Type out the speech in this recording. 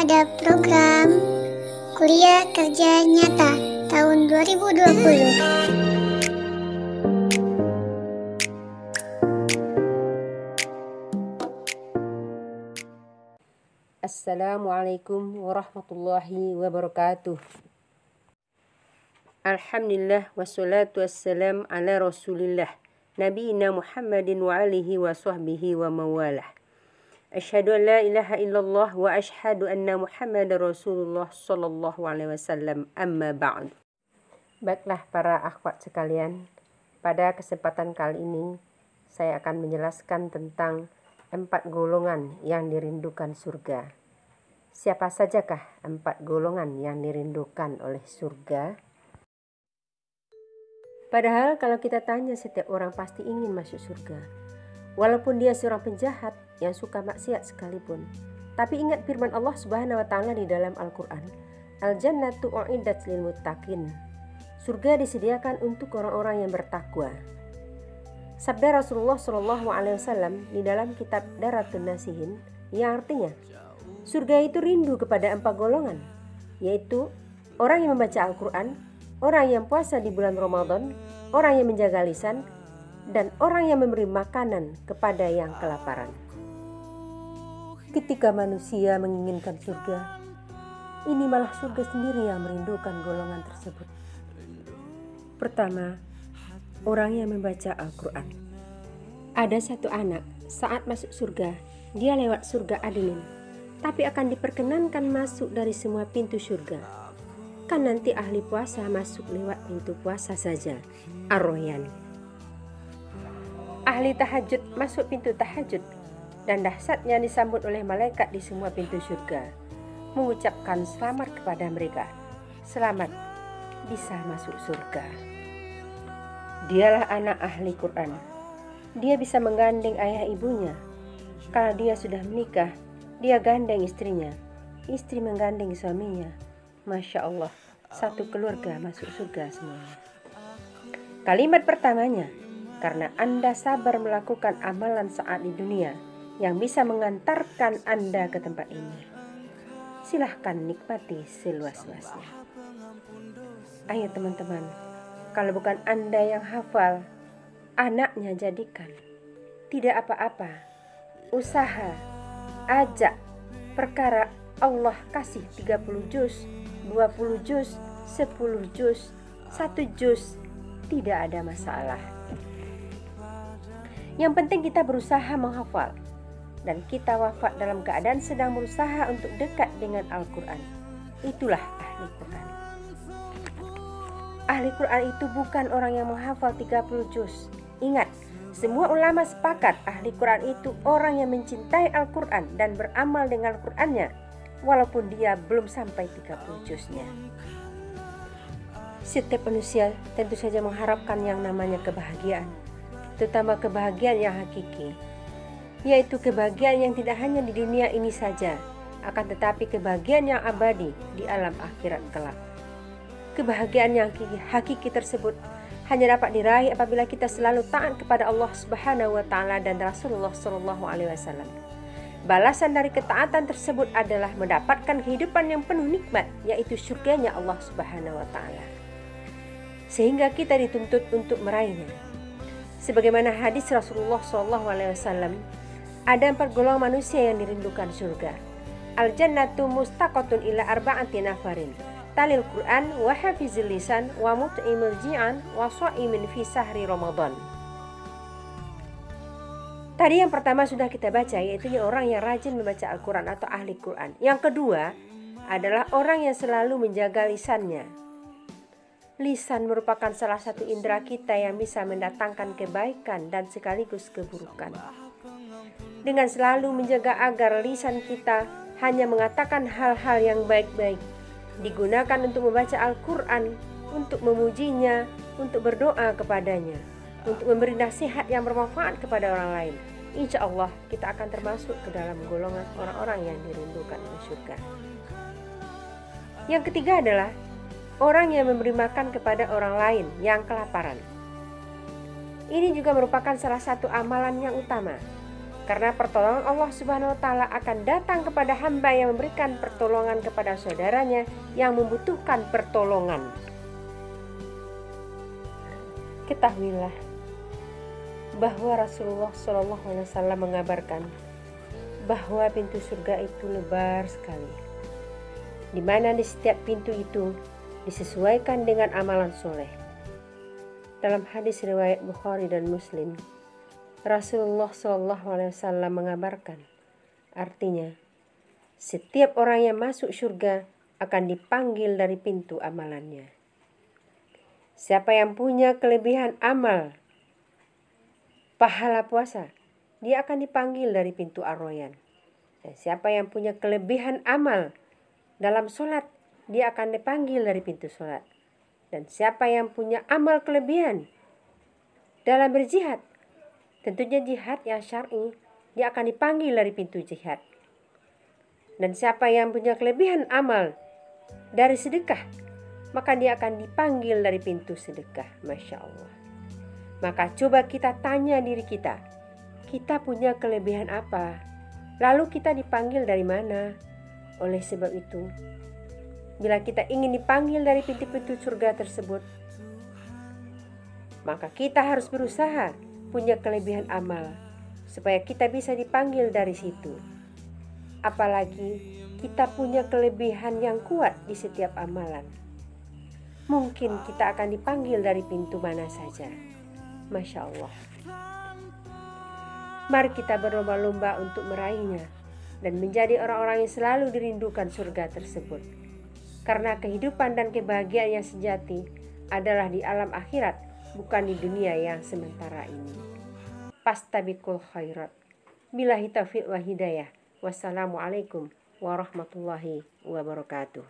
pada program Kuliah Kerja Nyata tahun 2020. Assalamualaikum warahmatullahi wabarakatuh. Alhamdulillah wassalatu wassalam ala rasulillah Nabiina Muhammadin wa alihi wa sahbihi wa mawalah. Asyhadu an la ilaha illallah wa asyhadu anna Muhammadar Rasulullah sallallahu alaihi wasallam, amma ba'd. Baiklah para akhwat sekalian, pada kesempatan kali ini saya akan menjelaskan tentang 4 golongan yang dirindukan surga. Siapa sajakah 4 golongan yang dirindukan oleh surga? Padahal kalau kita tanya, setiap orang pasti ingin masuk surga. Walaupun dia seorang penjahat yang suka maksiat sekalipun. Tapi ingat firman Allah Subhanahu wa taala di dalam Al-Qur'an, Al-jannatu u'iddat lil muttaqin. Surga disediakan untuk orang-orang yang bertakwa. Sabda Rasulullah SAW di dalam kitab Daratun Nasihin yang artinya surga itu rindu kepada 4 golongan, yaitu orang yang membaca Al-Quran, orang yang puasa di bulan Ramadan, orang yang menjaga lisan, dan orang yang memberi makanan kepada yang kelaparan. Ketika manusia menginginkan surga, ini malah surga sendiri yang merindukan golongan tersebut. Pertama, orang yang membaca Al-Quran. Ada satu anak, saat masuk surga, dia lewat surga Adnin, tapi akan diperkenankan masuk dari semua pintu surga. Kan nanti ahli puasa masuk lewat pintu puasa saja, Ar-Royani. Ahli tahajud masuk pintu tahajud, dan dahsyatnya disambut oleh malaikat di semua pintu surga, mengucapkan selamat kepada mereka. Selamat bisa masuk surga. Dialah anak ahli Quran. Dia bisa menggandeng ayah ibunya. Kalau dia sudah menikah, dia gandeng istrinya. Istri menggandeng suaminya. Masya Allah, satu keluarga masuk surga semuanya. Kalimat pertamanya, karena Anda sabar melakukan amalan saat di dunia yang bisa mengantarkan Anda ke tempat ini. Silahkan nikmati seluas-luasnya. Ayo teman-teman, kalau bukan Anda yang hafal, anaknya jadikan. Tidak apa-apa, usaha, ajak, perkara Allah kasih 30 juz, 20 juz, 10 juz, 1 juz, tidak ada masalah. Yang penting kita berusaha menghafal, dan kita wafat dalam keadaan sedang berusaha untuk dekat dengan Al-Quran. Itulah ahli Quran. Ahli Quran itu bukan orang yang menghafal 30 juz. Ingat, semua ulama sepakat ahli Quran itu orang yang mencintai Al-Quran dan beramal dengan Al-Qurannya, walaupun dia belum sampai 30 juznya. Setiap manusia tentu saja mengharapkan yang namanya kebahagiaan, terutama kebahagiaan yang hakiki, yaitu kebahagiaan yang tidak hanya di dunia ini saja, akan tetapi kebahagiaan yang abadi di alam akhirat kelak. Kebahagiaan yang hakiki tersebut hanya dapat diraih apabila kita selalu taat kepada Allah Subhanahu wa taala dan Rasulullah sallallahu alaihi wasallam. Balasan dari ketaatan tersebut adalah mendapatkan kehidupan yang penuh nikmat, yaitu surganya Allah Subhanahu wa taala. Sehingga kita dituntut untuk meraihnya. Sebagaimana hadis Rasulullah sallallahu alaihi wasallam, ada 4 golongan manusia yang dirindukan surga. Al-jannatu mustaqatun ila arba'ati nafarin. Talil Quran wa hafizil lisan wa mut'imil ji'an wa sha'imin fi sahri Ramadan. Tadi yang pertama sudah kita baca, yaitu orang yang rajin membaca Al-Quran atau ahli Quran. Yang kedua adalah orang yang selalu menjaga lisannya. Lisan merupakan salah satu indera kita yang bisa mendatangkan kebaikan dan sekaligus keburukan. Dengan selalu menjaga agar lisan kita hanya mengatakan hal-hal yang baik-baik, digunakan untuk membaca Al-Quran, untuk memujinya, untuk berdoa kepadanya, untuk memberi nasihat yang bermanfaat kepada orang lain. Insya Allah kita akan termasuk ke dalam golongan orang-orang yang dirindukan oleh surga. Yang ketiga adalah orang yang memberi makan kepada orang lain yang kelaparan. Ini juga merupakan salah satu amalan yang utama, Karena pertolongan Allah Subhanahu wa taala akan datang kepada hamba yang memberikan pertolongan kepada saudaranya yang membutuhkan pertolongan. Ketahuilah bahwa Rasulullah SAW mengabarkan bahwa pintu surga itu lebar sekali, di mana di setiap pintu itu disesuaikan dengan amalan soleh. Dalam hadis riwayat Bukhari dan Muslim, Rasulullah SAW mengabarkan, artinya setiap orang yang masuk surga akan dipanggil dari pintu amalannya. Siapa yang punya kelebihan amal pahala puasa, dia akan dipanggil dari pintu Ar-Rayyan. Dan siapa yang punya kelebihan amal dalam sholat, dia akan dipanggil dari pintu sholat. Dan siapa yang punya amal kelebihan dalam berjihad, tentunya jihad yang syar'i, dia akan dipanggil dari pintu jihad. Dan siapa yang punya kelebihan amal dari sedekah, maka dia akan dipanggil dari pintu sedekah. Masya Allah. Maka coba kita tanya diri kita punya kelebihan apa? Lalu kita dipanggil dari mana? Oleh sebab itu, bila kita ingin dipanggil dari pintu-pintu surga tersebut, maka kita harus berusaha punya kelebihan amal supaya kita bisa dipanggil dari situ. Apalagi kita punya kelebihan yang kuat di setiap amalan, mungkin kita akan dipanggil dari pintu mana saja. Masya Allah. Mari kita berlomba-lomba untuk meraihnya dan menjadi orang-orang yang selalu dirindukan surga tersebut. Karena kehidupan dan kebahagiaan yang sejati adalah di alam akhirat, bukan di dunia yang sementara ini. Fastabiqul khairat. Billahi taufiq wa hidayah. Wassalamualaikum warahmatullahi wabarakatuh.